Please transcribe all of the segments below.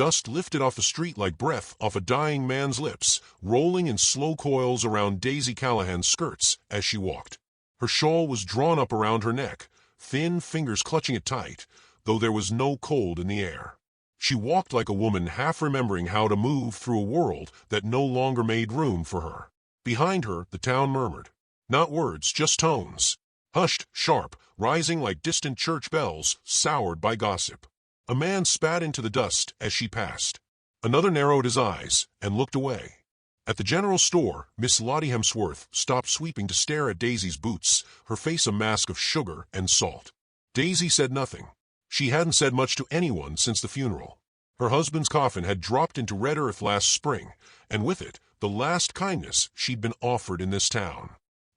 Dust lifted off the street like breath off a dying man's lips, rolling in slow coils around Daisy Callahan's skirts as she walked. Her shawl was drawn up around her neck, thin fingers clutching it tight, though there was no cold in the air. She walked like a woman half remembering how to move through a world that no longer made room for her. Behind her, the town murmured. Not words, just tones. Hushed, sharp, rising like distant church bells, soured by gossip. A man spat into the dust as she passed. Another narrowed his eyes and looked away. At the general store, Miss Lottie Hemsworth stopped sweeping to stare at Daisy's boots, her face a mask of sugar and salt. Daisy said nothing. She hadn't said much to anyone since the funeral. Her husband's coffin had dropped into red earth last spring, and with it, the last kindness she'd been offered in this town.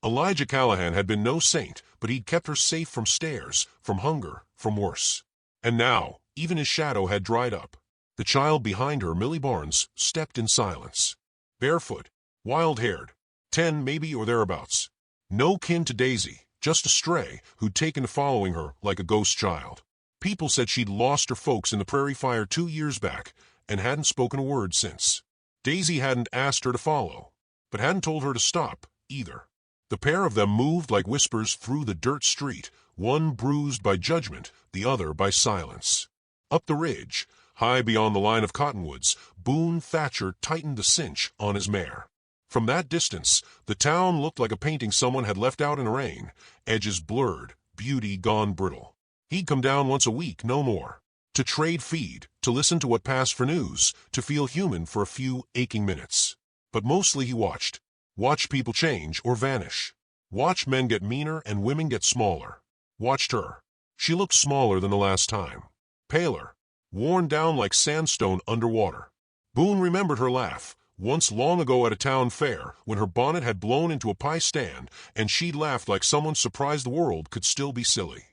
Elijah Callahan had been no saint, but he'd kept her safe from stares, from hunger, from worse. And now, even his shadow had dried up. The child behind her, Millie Barnes, stepped in silence. Barefoot, wild-haired, 10 maybe or thereabouts. No kin to Daisy, just a stray who'd taken to following her like a ghost child. People said she'd lost her folks in the prairie fire 2 years back and hadn't spoken a word since. Daisy hadn't asked her to follow, but hadn't told her to stop, either. The pair of them moved like whispers through the dirt street, one bruised by judgment, the other by silence. Up the ridge, high beyond the line of cottonwoods, Boone Thatcher tightened the cinch on his mare. From that distance, the town looked like a painting someone had left out in the rain, edges blurred, beauty gone brittle. He'd come down once a week, no more. To trade feed, to listen to what passed for news, to feel human for a few aching minutes. But mostly he watched. Watched people change or vanish. Watched men get meaner and women get smaller. Watched her. She looked smaller than the last time. Paler. Worn down like sandstone underwater. Boone remembered her laugh, once long ago at a town fair, when her bonnet had blown into a pie stand and she'd laughed like someone surprised the world could still be silly.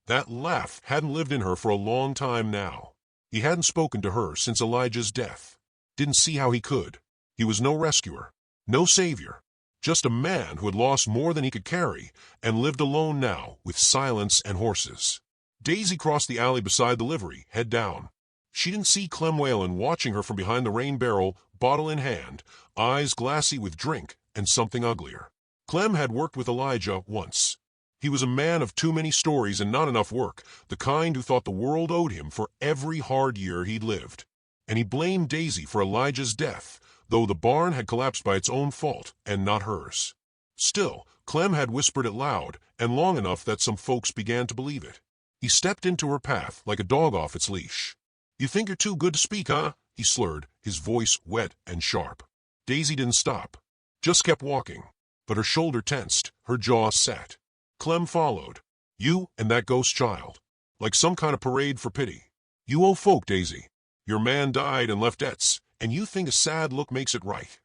That laugh hadn't lived in her for a long time now. He hadn't spoken to her since Elijah's death. Didn't see how he could. He was no rescuer, no savior, just a man who had lost more than he could carry and lived alone now with silence and horses. Daisy crossed the alley beside the livery, head down. She didn't see Clem Whalen watching her from behind the rain barrel, bottle in hand, eyes glassy with drink and something uglier. Clem had worked with Elijah once. He was a man of too many stories and not enough work, the kind who thought the world owed him for every hard year he'd lived. And he blamed Daisy for Elijah's death, though the barn had collapsed by its own fault and not hers. Still, Clem had whispered it loud and long enough that some folks began to believe it. He stepped into her path like a dog off its leash. "You think you're too good to speak, huh?" he slurred, his voice wet and sharp. Daisy didn't stop, just kept walking, but her shoulder tensed, her jaw set. Clem followed. "You and that ghost child. Like some kind of parade for pity. You owe folk, Daisy. Your man died and left debts, and you think a sad look makes it right."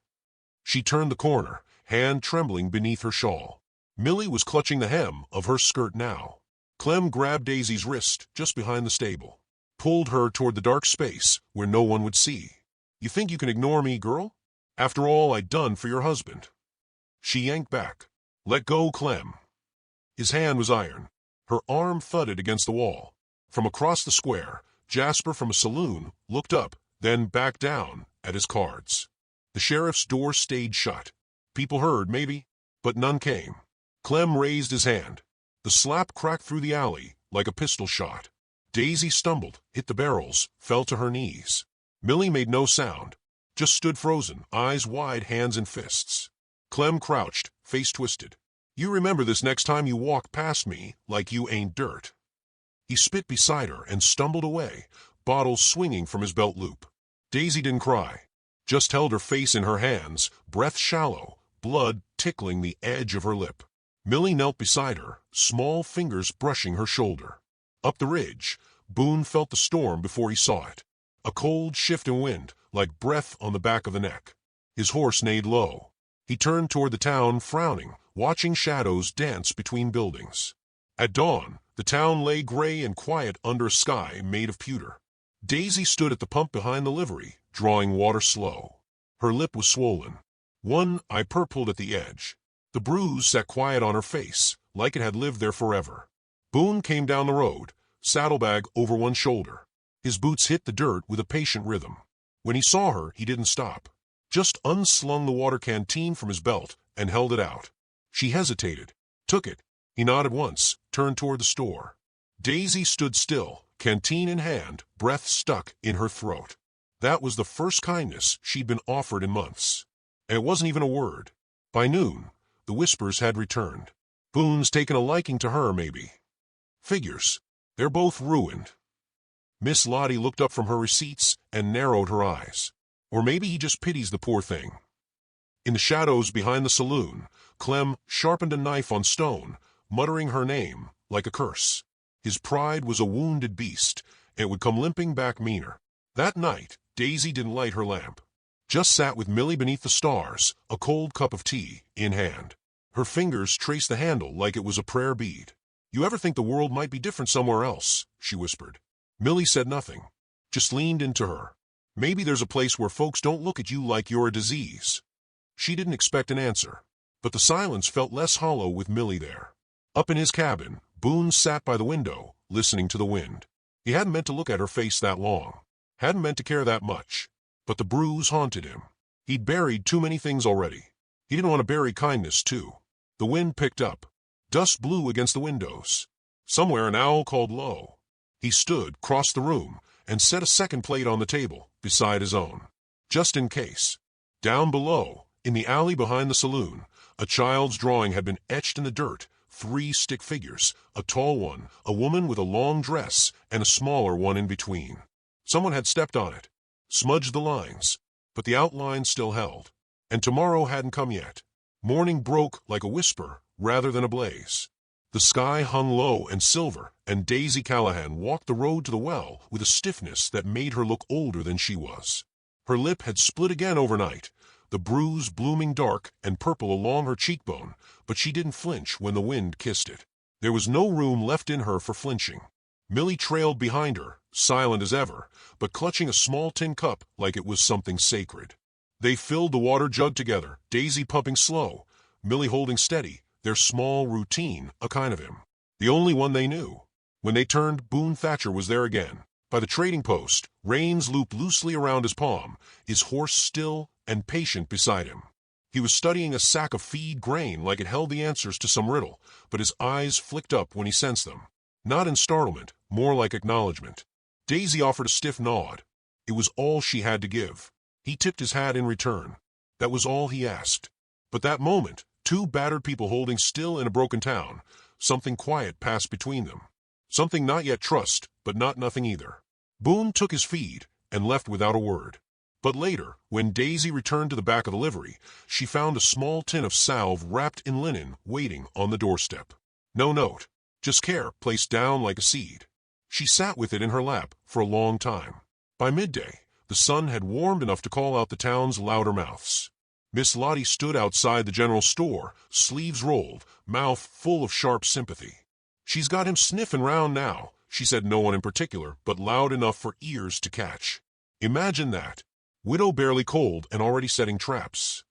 She turned the corner, hand trembling beneath her shawl. Millie was clutching the hem of her skirt now. Clem grabbed Daisy's wrist just behind the stable, pulled her toward the dark space where no one would see. "You think you can ignore me, girl? After all I'd done for your husband." She yanked back. "Let go, Clem." His hand was iron. Her arm thudded against the wall. From across the square, Jasper from a saloon looked up, then back down at his cards. The sheriff's door stayed shut. People heard, maybe, but none came. Clem raised his hand. The slap cracked through the alley like a pistol shot. Daisy stumbled, hit the barrels, fell to her knees. Millie made no sound, just stood frozen, eyes wide, hands in fists. Clem crouched, face twisted. "You remember this next time you walk past me like you ain't dirt." He spit beside her and stumbled away, bottles swinging from his belt loop. Daisy didn't cry, just held her face in her hands, breath shallow, blood tickling the edge of her lip. Millie knelt beside her, small fingers brushing her shoulder. Up the ridge, Boone felt the storm before he saw it. A cold shift in wind, like breath on the back of the neck. His horse neighed low. He turned toward the town, frowning, watching shadows dance between buildings. At dawn, the town lay gray and quiet under a sky made of pewter. Daisy stood at the pump behind the livery, drawing water slow. Her lip was swollen. One eye purpled at the edge. The bruise sat quiet on her face, like it had lived there forever. Boone came down the road, saddlebag over one shoulder. His boots hit the dirt with a patient rhythm. When he saw her, he didn't stop. Just unslung the water canteen from his belt and held it out. She hesitated, took it. He nodded once, turned toward the store. Daisy stood still, canteen in hand, breath stuck in her throat. That was the first kindness she'd been offered in months. And it wasn't even a word. By noon, the whispers had returned. Boone's taken a liking to her, maybe. Figures. They're both ruined. Miss Lottie looked up from her receipts and narrowed her eyes. Or maybe he just pities the poor thing. In the shadows behind the saloon, Clem sharpened a knife on stone, muttering her name like a curse. His pride was a wounded beast, and it would come limping back meaner. That night, Daisy didn't light her lamp. Just sat with Millie beneath the stars, a cold cup of tea in hand. Her fingers traced the handle like it was a prayer bead. "You ever think the world might be different somewhere else?" she whispered. Millie said nothing, just leaned into her. "Maybe there's a place where folks don't look at you like you're a disease." She didn't expect an answer, but the silence felt less hollow with Millie there. Up in his cabin, Boone sat by the window, listening to the wind. He hadn't meant to look at her face that long, hadn't meant to care that much, but the bruise haunted him. He'd buried too many things already. He didn't want to bury kindness, too. The wind picked up. Dust blew against the windows. Somewhere an owl called low. He stood, crossed the room, and set a second plate on the table, beside his own. Just in case. Down below, in the alley behind the saloon, a child's drawing had been etched in the dirt, 3 stick figures, a tall one, a woman with a long dress, and a smaller one in between. Someone had stepped on it, smudged the lines, but the outline still held. And tomorrow hadn't come yet. Morning broke like a whisper rather than a blaze. The sky hung low and silver, and Daisy Callahan walked the road to the well with a stiffness that made her look older than she was. Her lip had split again overnight, the bruise blooming dark and purple along her cheekbone, but she didn't flinch when the wind kissed it. There was no room left in her for flinching. Millie trailed behind her, silent as ever, but clutching a small tin cup like it was something sacred. They filled the water jug together, Daisy pumping slow, Millie holding steady, their small routine a kind of him. The only one they knew. When they turned, Boone Thatcher was there again. By the trading post, reins looped loosely around his palm, his horse still and patient beside him. He was studying a sack of feed grain like it held the answers to some riddle, but his eyes flicked up when he sensed them. Not in startlement, more like acknowledgement. Daisy offered a stiff nod. It was all she had to give. He tipped his hat in return. That was all he asked. But that moment, 2 battered people holding still in a broken town, something quiet passed between them. Something not yet trust, but not nothing either. Boone took his feed and left without a word. But later, when Daisy returned to the back of the livery, she found a small tin of salve wrapped in linen waiting on the doorstep. No note, just care placed down like a seed. She sat with it in her lap for a long time. By midday, the sun had warmed enough to call out the town's louder mouths. Miss Lottie stood outside the general store, sleeves rolled, mouth full of sharp sympathy. "She's got him sniffing round now," she said, no one in particular, but loud enough for ears to catch. Imagine that. Widow barely cold and already setting traps.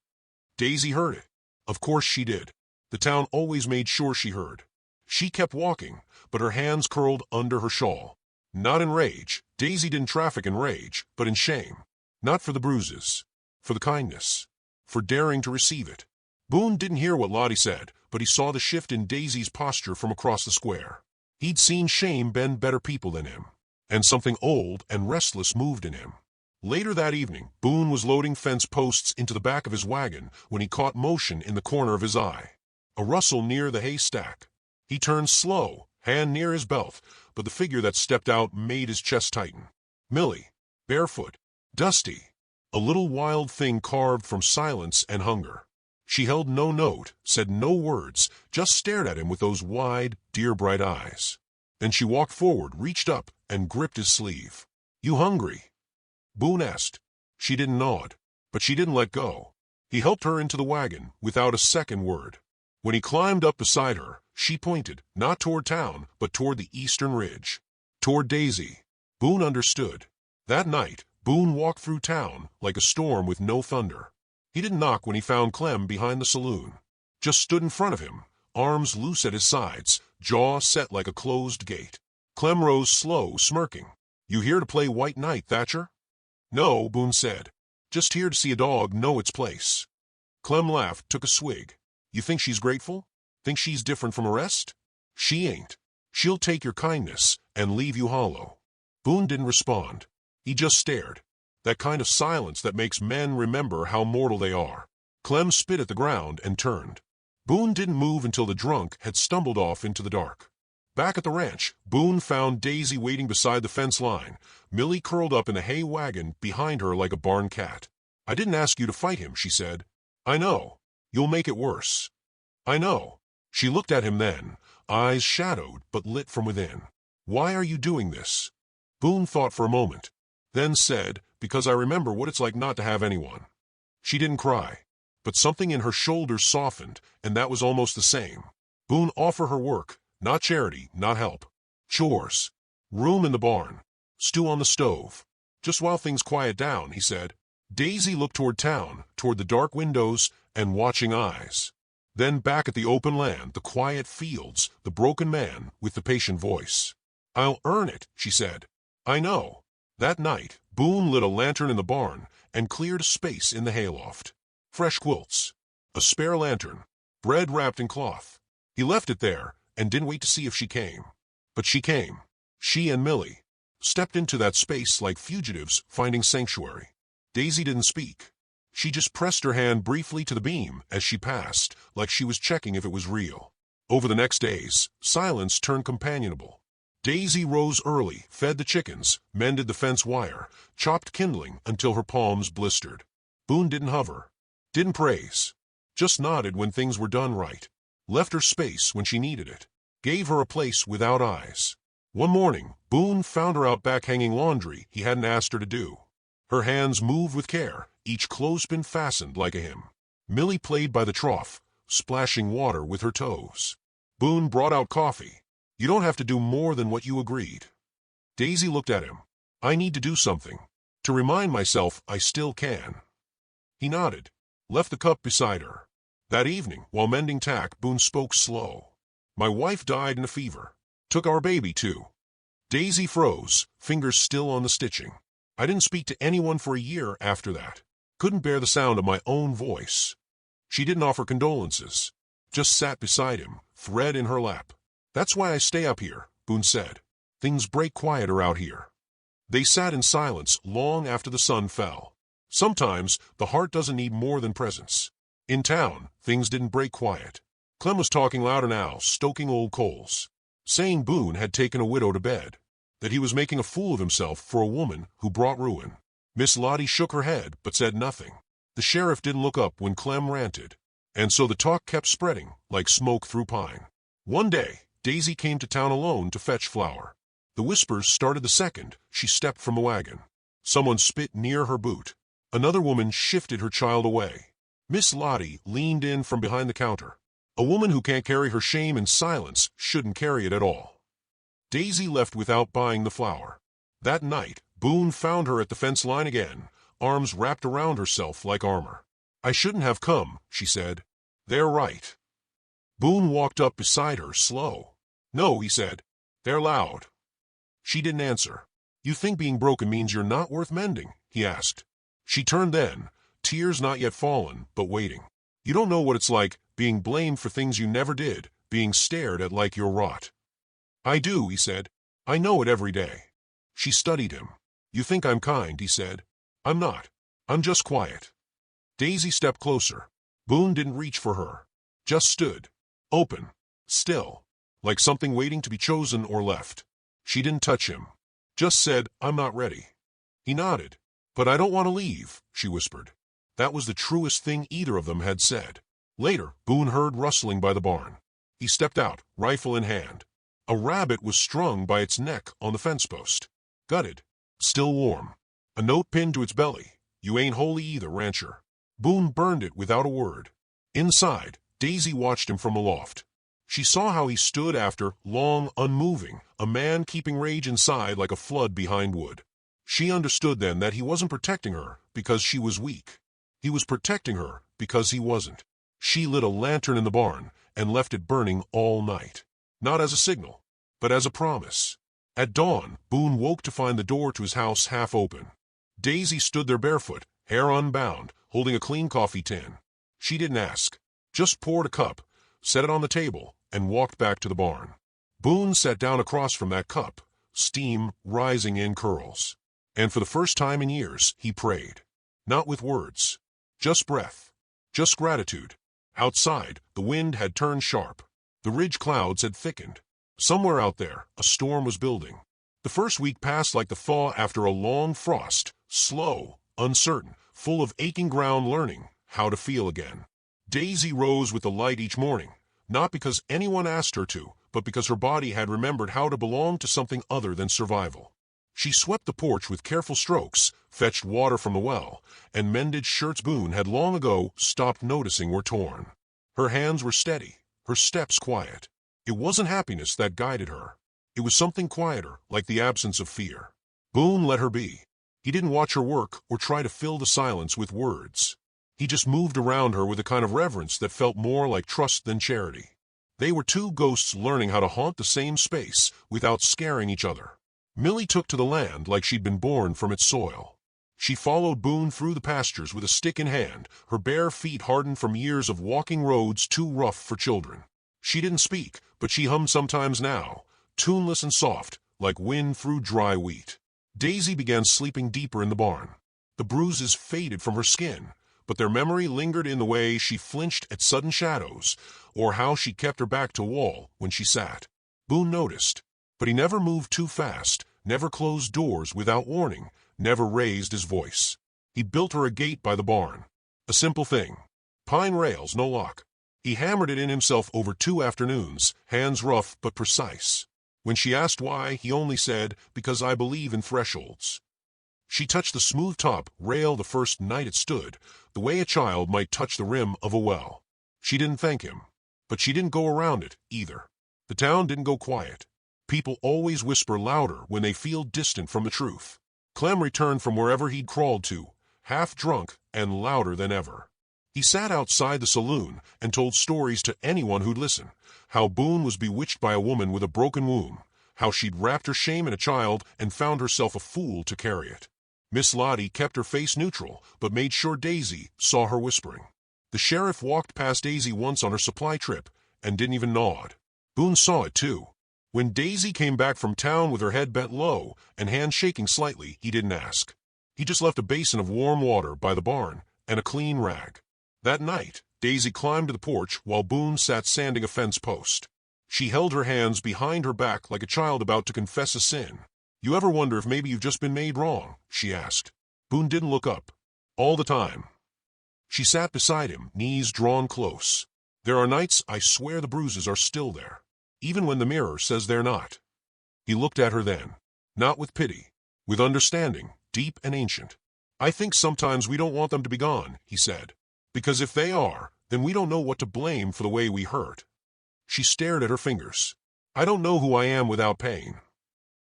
Daisy heard it. Of course she did. The town always made sure she heard. She kept walking, but her hands curled under her shawl. Not in rage. Daisy didn't traffic in rage, but in shame. Not for the bruises. For the kindness. For daring to receive it. Boone didn't hear what Lottie said, but he saw the shift in Daisy's posture from across the square. He'd seen shame bend better people than him. And something old and restless moved in him. Later that evening, Boone was loading fence posts into the back of his wagon when he caught motion in the corner of his eye. A rustle near the haystack. He turned slow, hand near his belt, but the figure that stepped out made his chest tighten. Millie, barefoot, dusty, a little wild thing carved from silence and hunger. She held no note, said no words, just stared at him with those wide, deer-bright eyes. Then she walked forward, reached up, and gripped his sleeve. "You hungry?" Boone asked. She didn't nod, but she didn't let go. He helped her into the wagon without a second word. When he climbed up beside her, she pointed, not toward town, but toward the eastern ridge. Toward Daisy. Boone understood. That night, Boone walked through town like a storm with no thunder. He didn't knock when he found Clem behind the saloon. Just stood in front of him, arms loose at his sides, jaw set like a closed gate. Clem rose slow, smirking. "You here to play White Knight, Thatcher?" "No," Boone said. "Just here to see a dog know its place." Clem laughed, took a swig. "You think she's grateful? Think she's different from the rest?" "She ain't. She'll take your kindness and leave you hollow." Boone didn't respond. He just stared. That kind of silence that makes men remember how mortal they are. Clem spit at the ground and turned. Boone didn't move until the drunk had stumbled off into the dark. Back at the ranch, Boone found Daisy waiting beside the fence line, Millie curled up in the hay wagon behind her like a barn cat. "I didn't ask you to fight him," she said. "I know. You'll make it worse." "I know." She looked at him then, eyes shadowed but lit from within. "Why are you doing this?" Boone thought for a moment, then said, "Because I remember what it's like not to have anyone." She didn't cry, but something in her shoulders softened, and that was almost the same. Boone offered her work, not charity, not help. Chores. Room in the barn. Stew on the stove. "Just while things quiet down," he said. Daisy looked toward town, toward the dark windows and watching eyes. Then back at the open land, the quiet fields, the broken man with the patient voice. "I'll earn it," she said. "I know." That night, Boone lit a lantern in the barn and cleared a space in the hayloft. Fresh quilts. A spare lantern. Bread wrapped in cloth. He left it there and didn't wait to see if she came. But she came. She and Millie stepped into that space like fugitives finding sanctuary. Daisy didn't speak. She just pressed her hand briefly to the beam as she passed, like she was checking if it was real. Over the next days, silence turned companionable. Daisy rose early, fed the chickens, mended the fence wire, chopped kindling until her palms blistered. Boone didn't hover, didn't praise, just nodded when things were done right, left her space when she needed it, gave her a place without eyes. One morning, Boone found her out back hanging laundry he hadn't asked her to do. Her hands moved with care, each clothespin fastened like a hymn. Millie played by the trough, splashing water with her toes. Boone brought out coffee. "You don't have to do more than what you agreed." Daisy looked at him. "I need to do something. To remind myself I still can." He nodded, left the cup beside her. That evening, while mending tack, Boone spoke slow. "My wife died in a fever. Took our baby, too." Daisy froze, fingers still on the stitching. "I didn't speak to anyone for a year after that. Couldn't bear the sound of my own voice." She didn't offer condolences, just sat beside him, thread in her lap. "That's why I stay up here," Boone said. "Things break quieter out here." They sat in silence long after the sun fell. Sometimes the heart doesn't need more than presence. In town, things didn't break quiet. Clem was talking louder now, stoking old coals, saying Boone had taken a widow to bed, that he was making a fool of himself for a woman who brought ruin. Miss Lottie shook her head but said nothing. The sheriff didn't look up when Clem ranted, and so the talk kept spreading like smoke through pine. One day, Daisy came to town alone to fetch flour. The whispers started the second she stepped from the wagon. Someone spit near her boot. Another woman shifted her child away. Miss Lottie leaned in from behind the counter. A woman who can't carry her shame in silence shouldn't carry it at all. Daisy left without buying the flour. That night, Boone found her at the fence line again, arms wrapped around herself like armor. "I shouldn't have come," she said. "They're right." Boone walked up beside her, slow. "No," he said. "They're loud." She didn't answer. "You think being broken means you're not worth mending?" he asked. She turned then, tears not yet fallen, but waiting. "You don't know what it's like, being blamed for things you never did, being stared at like you're rot." "I do," he said. "I know it every day." She studied him. "You think I'm kind," he said. "I'm not. I'm just quiet." Daisy stepped closer. Boone didn't reach for her. Just stood. Open. Still. Like something waiting to be chosen or left. She didn't touch him. Just said, "I'm not ready." He nodded. "But I don't want to leave," she whispered. That was the truest thing either of them had said. Later, Boone heard rustling by the barn. He stepped out, rifle in hand. A rabbit was strung by its neck on the fence post. Gutted. Still warm. A note pinned to its belly. "You ain't holy either, rancher." Boone burned it without a word. Inside, Daisy watched him from aloft. She saw how he stood after, long, unmoving, a man keeping rage inside like a flood behind wood. She understood then that he wasn't protecting her because she was weak. He was protecting her because he wasn't. She lit a lantern in the barn and left it burning all night. Not as a signal, but as a promise. At dawn, Boone woke to find the door to his house half open. Daisy stood there barefoot, hair unbound, holding a clean coffee tin. She didn't ask, just poured a cup, set it on the table, and walked back to the barn. Boone sat down across from that cup, steam rising in curls. And for the first time in years, he prayed. Not with words. Just breath. Just gratitude. Outside, the wind had turned sharp. The ridge clouds had thickened. Somewhere out there, a storm was building. The first week passed like the thaw after a long frost, slow, uncertain, full of aching ground, learning how to feel again. Daisy rose with the light each morning, not because anyone asked her to, but because her body had remembered how to belong to something other than survival. She swept the porch with careful strokes, fetched water from the well, and mended shirts Boone had long ago stopped noticing were torn. Her hands were steady, her steps quiet. It wasn't happiness that guided her. It was something quieter, like the absence of fear. Boone let her be. He didn't watch her work or try to fill the silence with words. He just moved around her with a kind of reverence that felt more like trust than charity. They were two ghosts learning how to haunt the same space without scaring each other. Millie took to the land like she'd been born from its soil. She followed Boone through the pastures with a stick in hand, her bare feet hardened from years of walking roads too rough for children. She didn't speak, but she hummed sometimes now, tuneless and soft, like wind through dry wheat. Daisy began sleeping deeper in the barn. The bruises faded from her skin, but their memory lingered in the way she flinched at sudden shadows, or how she kept her back to wall when she sat. Boone noticed, but he never moved too fast, never closed doors without warning, never raised his voice. He built her a gate by the barn. A simple thing. Pine rails, no lock. He hammered it in himself over 2 afternoons, hands rough but precise. When she asked why, he only said, "Because I believe in thresholds." She touched the smooth top rail the first night it stood, the way a child might touch the rim of a well. She didn't thank him, but she didn't go around it, either. The town didn't go quiet. People always whisper louder when they feel distant from the truth. Clem returned from wherever he'd crawled to, half drunk and louder than ever. He sat outside the saloon and told stories to anyone who'd listen, how Boone was bewitched by a woman with a broken womb, how she'd wrapped her shame in a child and found herself a fool to carry it. Miss Lottie kept her face neutral, but made sure Daisy saw her whispering. The sheriff walked past Daisy once on her supply trip and didn't even nod. Boone saw it, too. When Daisy came back from town with her head bent low and hands shaking slightly, he didn't ask. He just left a basin of warm water by the barn and a clean rag. That night, Daisy climbed to the porch while Boone sat sanding a fence post. She held her hands behind her back like a child about to confess a sin. "You ever wonder if maybe you've just been made wrong?" she asked. Boone didn't look up. "All the time." She sat beside him, knees drawn close. "There are nights I swear the bruises are still there, even when the mirror says they're not." He looked at her then, not with pity, with understanding, deep and ancient. "I think sometimes we don't want them to be gone," he said, "because if they are, then we don't know what to blame for the way we hurt." She stared at her fingers. "I don't know who I am without pain."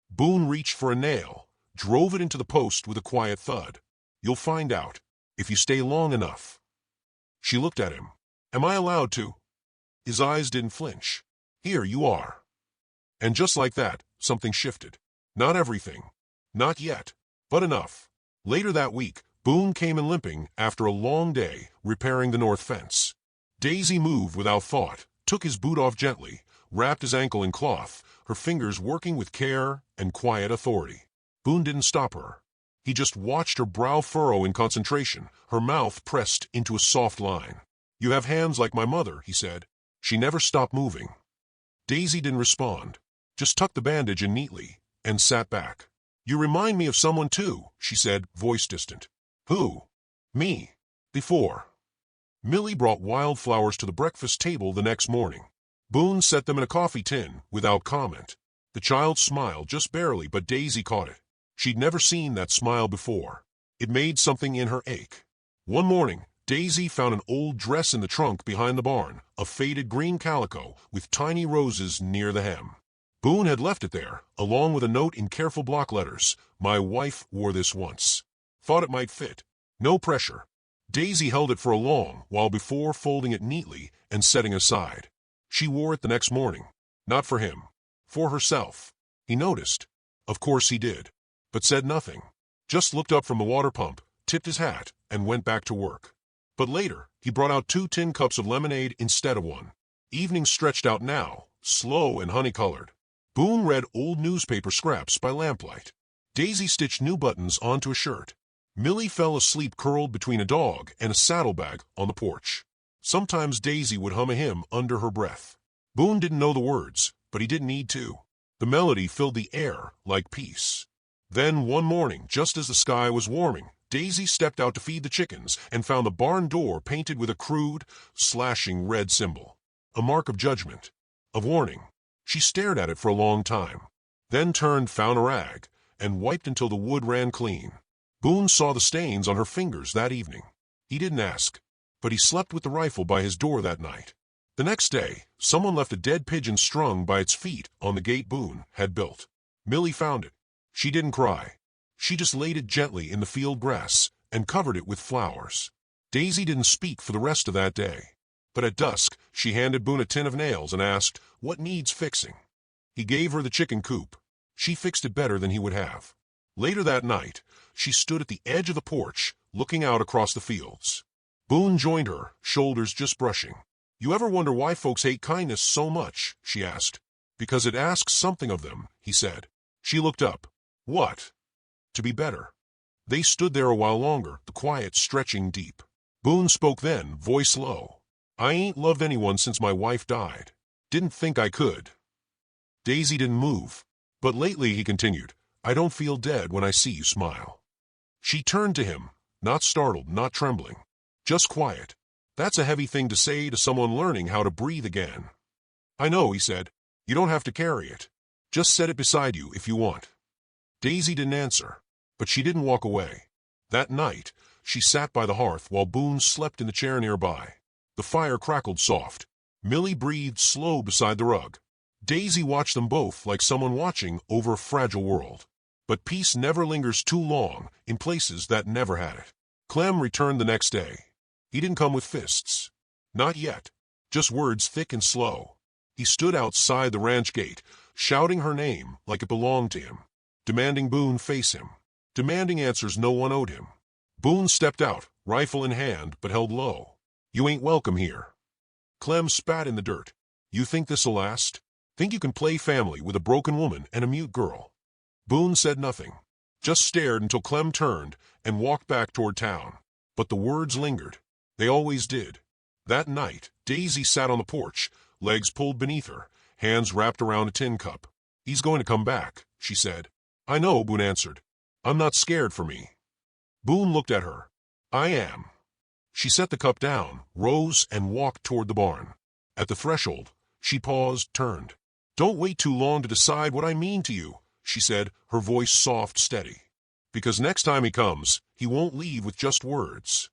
Boone reached for a nail, drove it into the post with a quiet thud. "You'll find out, if you stay long enough." She looked at him. "Am I allowed to?" His eyes didn't flinch. "Here you are." And just like that, something shifted. Not everything. Not yet. But enough. Later that week, Boone came in limping after a long day repairing the north fence. Daisy moved without thought, took his boot off gently, wrapped his ankle in cloth, her fingers working with care and quiet authority. Boone didn't stop her. He just watched her brow furrow in concentration, her mouth pressed into a soft line. "You have hands like my mother," he said. She never stopped moving. Daisy didn't respond, just tucked the bandage in neatly, and sat back. "You remind me of someone too," she said, voice distant. "Who?" "Me. Before." Millie brought wildflowers to the breakfast table the next morning. Boone set them in a coffee tin, without comment. The child smiled just barely, but Daisy caught it. She'd never seen that smile before. It made something in her ache. One morning, Daisy found an old dress in the trunk behind the barn, a faded green calico with tiny roses near the hem. Boone had left it there, along with a note in careful block letters. "My wife wore this once. Thought it might fit. No pressure." Daisy held it for a long while before folding it neatly and setting aside. She wore it the next morning. Not for him. For herself. He noticed. Of course he did, but said nothing. Just looked up from the water pump, tipped his hat, and went back to work. But later, he brought out 2 tin cups of lemonade instead of one. Evening stretched out now, slow and honey-colored. Boone read old newspaper scraps by lamplight. Daisy stitched new buttons onto a shirt. Millie fell asleep curled between a dog and a saddlebag on the porch. Sometimes Daisy would hum a hymn under her breath. Boone didn't know the words, but he didn't need to. The melody filled the air like peace. Then one morning, just as the sky was warming, Daisy stepped out to feed the chickens and found the barn door painted with a crude, slashing red symbol. A mark of judgment, of warning. She stared at it for a long time, then found a rag, and wiped until the wood ran clean. Boone saw the stains on her fingers that evening. He didn't ask, but he slept with the rifle by his door that night. The next day, someone left a dead pigeon strung by its feet on the gate Boone had built. Millie found it. She didn't cry. She just laid it gently in the field grass and covered it with flowers. Daisy didn't speak for the rest of that day. But at dusk, she handed Boone a tin of nails and asked, "What needs fixing?" He gave her the chicken coop. She fixed it better than he would have. Later that night, she stood at the edge of the porch, looking out across the fields. Boone joined her, shoulders just brushing. "You ever wonder why folks hate kindness so much?" she asked. "Because it asks something of them," he said. She looked up. "What?" "To be better." They stood there a while longer, the quiet stretching deep. Boone spoke then, voice low. "I ain't loved anyone since my wife died. Didn't think I could." Daisy didn't move. "But lately," he continued, "I don't feel dead when I see you smile." She turned to him, not startled, not trembling, just quiet. That's a heavy thing to say to someone learning how to breathe again. "I know," he said. "You don't have to carry it. Just set it beside you if you want." Daisy didn't answer, but she didn't walk away. That night, she sat by the hearth while Boone slept in the chair nearby. The fire crackled soft. Millie breathed slow beside the rug. Daisy watched them both like someone watching over a fragile world. But peace never lingers too long in places that never had it. Clem returned the next day. He didn't come with fists. Not yet. Just words thick and slow. He stood outside the ranch gate, shouting her name like it belonged to him, demanding Boone face him, demanding answers no one owed him. Boone stepped out, rifle in hand, but held low. "You ain't welcome here." Clem spat in the dirt. "You think this'll last? Think you can play family with a broken woman and a mute girl?" Boone said nothing, just stared until Clem turned and walked back toward town. But the words lingered. They always did. That night, Daisy sat on the porch, legs pulled beneath her, hands wrapped around a tin cup. "He's going to come back," she said. "I know," Boone answered. "I'm not scared for me." Boone looked at her. "I am." She set the cup down, rose, and walked toward the barn. At the threshold, she paused, turned. "Don't wait too long to decide what I mean to you," she said, her voice soft, steady. "Because next time he comes, he won't leave with just words."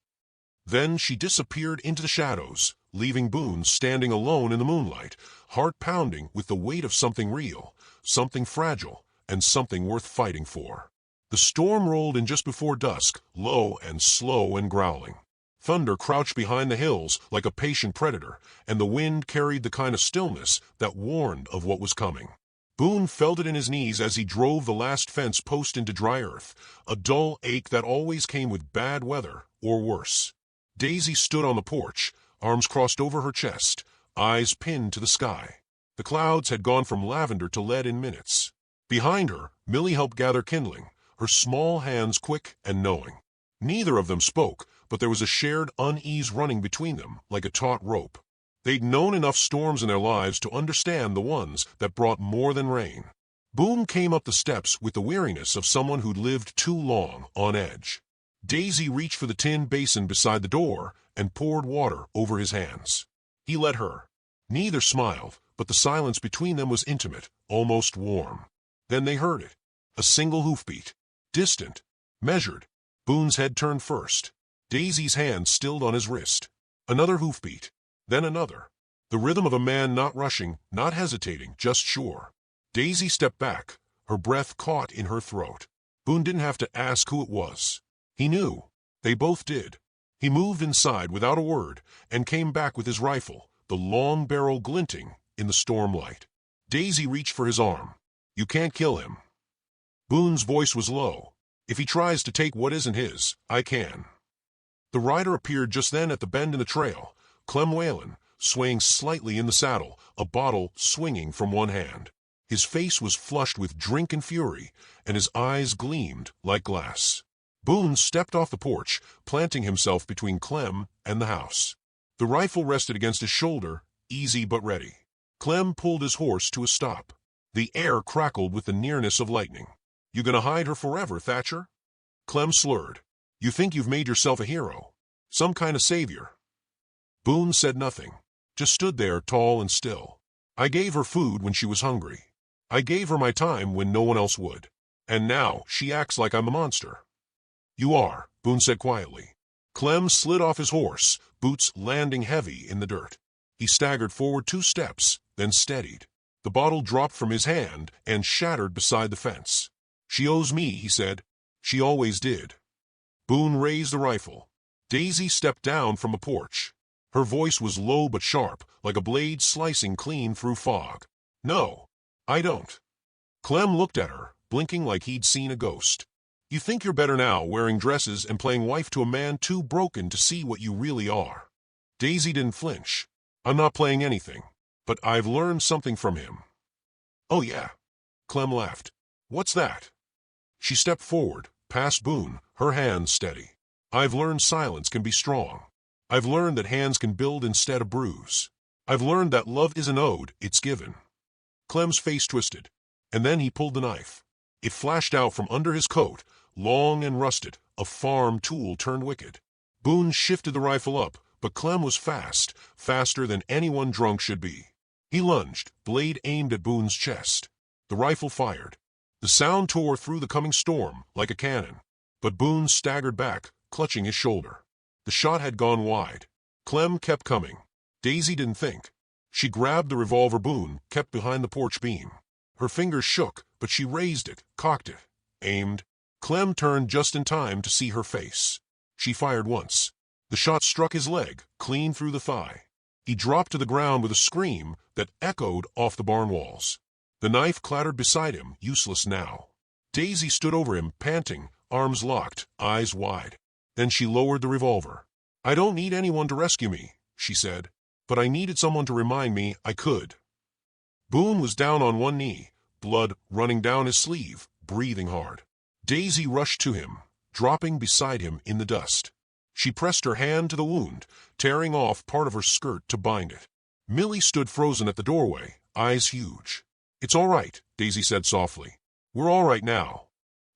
Then she disappeared into the shadows, leaving Boone standing alone in the moonlight, heart pounding with the weight of something real, something fragile, and something worth fighting for. The storm rolled in just before dusk, low and slow and growling. Thunder crouched behind the hills like a patient predator, and the wind carried the kind of stillness that warned of what was coming. Boone felt it in his knees as he drove the last fence post into dry earth, a dull ache that always came with bad weather, or worse. Daisy stood on the porch, arms crossed over her chest, eyes pinned to the sky. The clouds had gone from lavender to lead in minutes. Behind her, Millie helped gather kindling, her small hands quick and knowing. Neither of them spoke, but there was a shared unease running between them like a taut rope. They'd known enough storms in their lives to understand the ones that brought more than rain. Boone came up the steps with the weariness of someone who'd lived too long on edge. Daisy reached for the tin basin beside the door and poured water over his hands. He let her. Neither smiled, but the silence between them was intimate, almost warm. Then they heard it. A single hoofbeat. Distant. Measured. Boone's head turned first. Daisy's hand stilled on his wrist. Another hoofbeat. Then another. The rhythm of a man not rushing, not hesitating, just sure. Daisy stepped back, her breath caught in her throat. Boone didn't have to ask who it was. He knew. They both did. He moved inside without a word and came back with his rifle, the long barrel glinting in the storm light. Daisy reached for his arm. "You can't kill him." Boone's voice was low. "If he tries to take what isn't his, I can." The rider appeared just then at the bend in the trail, Clem Whalen, swaying slightly in the saddle, a bottle swinging from one hand. His face was flushed with drink and fury, and his eyes gleamed like glass. Boone stepped off the porch, planting himself between Clem and the house. The rifle rested against his shoulder, easy but ready. Clem pulled his horse to a stop. The air crackled with the nearness of lightning. "You gonna hide her forever, Thatcher?" Clem slurred. "You think you've made yourself a hero? Some kind of savior?" Boone said nothing, just stood there tall and still. "I gave her food when she was hungry. I gave her my time when no one else would. And now she acts like I'm a monster." "You are," Boone said quietly. Clem slid off his horse, boots landing heavy in the dirt. He staggered forward 2 steps, then steadied. The bottle dropped from his hand and shattered beside the fence. "She owes me," he said. "She always did." Boone raised the rifle. Daisy stepped down from a porch. Her voice was low but sharp, like a blade slicing clean through fog. "No, I don't." Clem looked at her, blinking like he'd seen a ghost. "You think you're better now, wearing dresses and playing wife to a man too broken to see what you really are." Daisy didn't flinch. "I'm not playing anything, but I've learned something from him." "Oh yeah." Clem laughed. "What's that?" She stepped forward, past Boone, her hands steady. "I've learned silence can be strong. I've learned that hands can build instead of bruise. I've learned that love isn't owed, it's given." Clem's face twisted, and then he pulled the knife. It flashed out from under his coat, long and rusted, a farm tool turned wicked. Boone shifted the rifle up, but Clem was fast, faster than anyone drunk should be. He lunged, blade aimed at Boone's chest. The rifle fired. The sound tore through the coming storm like a cannon, but Boone staggered back, clutching his shoulder. The shot had gone wide. Clem kept coming. Daisy didn't think. She grabbed the revolver Boone kept behind the porch beam. Her fingers shook, but she raised it, cocked it, aimed. Clem turned just in time to see her face. She fired once. The shot struck his leg, clean through the thigh. He dropped to the ground with a scream that echoed off the barn walls. The knife clattered beside him, useless now. Daisy stood over him, panting, arms locked, eyes wide. Then she lowered the revolver. "I don't need anyone to rescue me," she said, "but I needed someone to remind me I could." Boone was down on one knee, blood running down his sleeve, breathing hard. Daisy rushed to him, dropping beside him in the dust. She pressed her hand to the wound, tearing off part of her skirt to bind it. Millie stood frozen at the doorway, eyes huge. "It's all right," Daisy said softly. "We're all right now."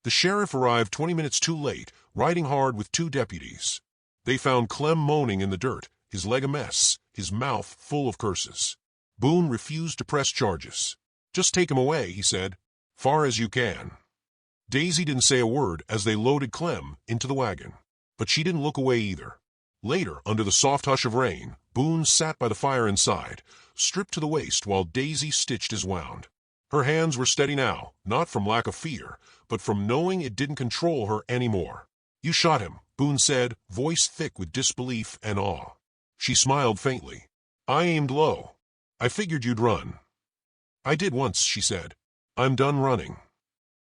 The sheriff arrived 20 minutes too late, riding hard with 2 deputies. They found Clem moaning in the dirt, his leg a mess, his mouth full of curses. Boone refused to press charges. "Just take him away," he said. "Far as you can." Daisy didn't say a word as they loaded Clem into the wagon. But she didn't look away either. Later, under the soft hush of rain, Boone sat by the fire inside, stripped to the waist while Daisy stitched his wound. Her hands were steady now, not from lack of fear, but from knowing it didn't control her anymore. "You shot him," Boone said, voice thick with disbelief and awe. She smiled faintly. "I aimed low. I figured you'd run." "I did once," she said. "I'm done running."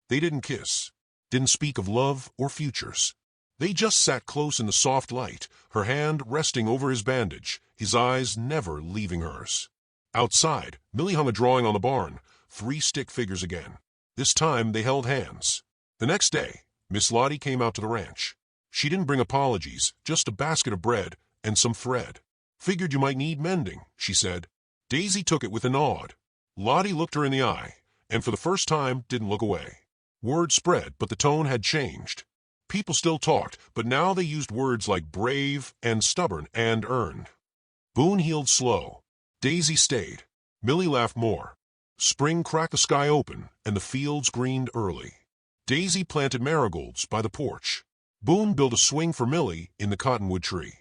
They didn't kiss, didn't speak of love or futures. They just sat close in the soft light, her hand resting over his bandage, his eyes never leaving hers. Outside, Millie hung a drawing on the barn, 3 stick figures again. This time they held hands. The next day, Miss Lottie came out to the ranch. She didn't bring apologies, just a basket of bread and some thread. "Figured you might need mending," she said. Daisy took it with a nod. Lottie looked her in the eye, and for the first time didn't look away. Word spread, but the tone had changed. People still talked, but now they used words like brave and stubborn and earned. Boone healed slow. Daisy stayed. Millie laughed more. Spring cracked the sky open, and the fields greened early. Daisy planted marigolds by the porch. Boone built a swing for Millie in the cottonwood tree.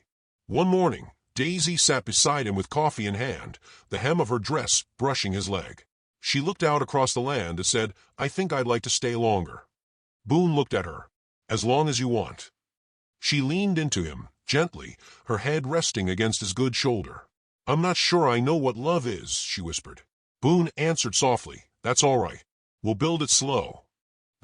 One morning, Daisy sat beside him with coffee in hand, the hem of her dress brushing his leg. She looked out across the land and said, "I think I'd like to stay longer." Boone looked at her. "As long as you want." She leaned into him, gently, her head resting against his good shoulder. "I'm not sure I know what love is," she whispered. Boone answered softly, "That's all right. We'll build it slow."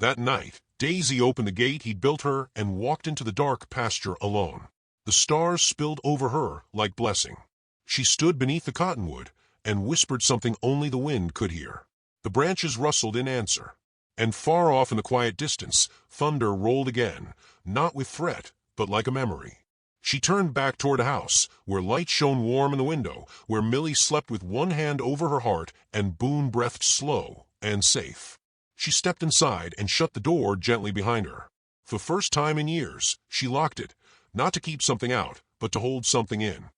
That night, Daisy opened the gate he'd built her and walked into the dark pasture alone. The stars spilled over her like blessing. She stood beneath the cottonwood and whispered something only the wind could hear. The branches rustled in answer, and far off in the quiet distance, thunder rolled again, not with threat, but like a memory. She turned back toward the house, where light shone warm in the window, where Millie slept with one hand over her heart and Boone breathed slow and safe. She stepped inside and shut the door gently behind her. For the first time in years, she locked it, not to keep something out, but to hold something in.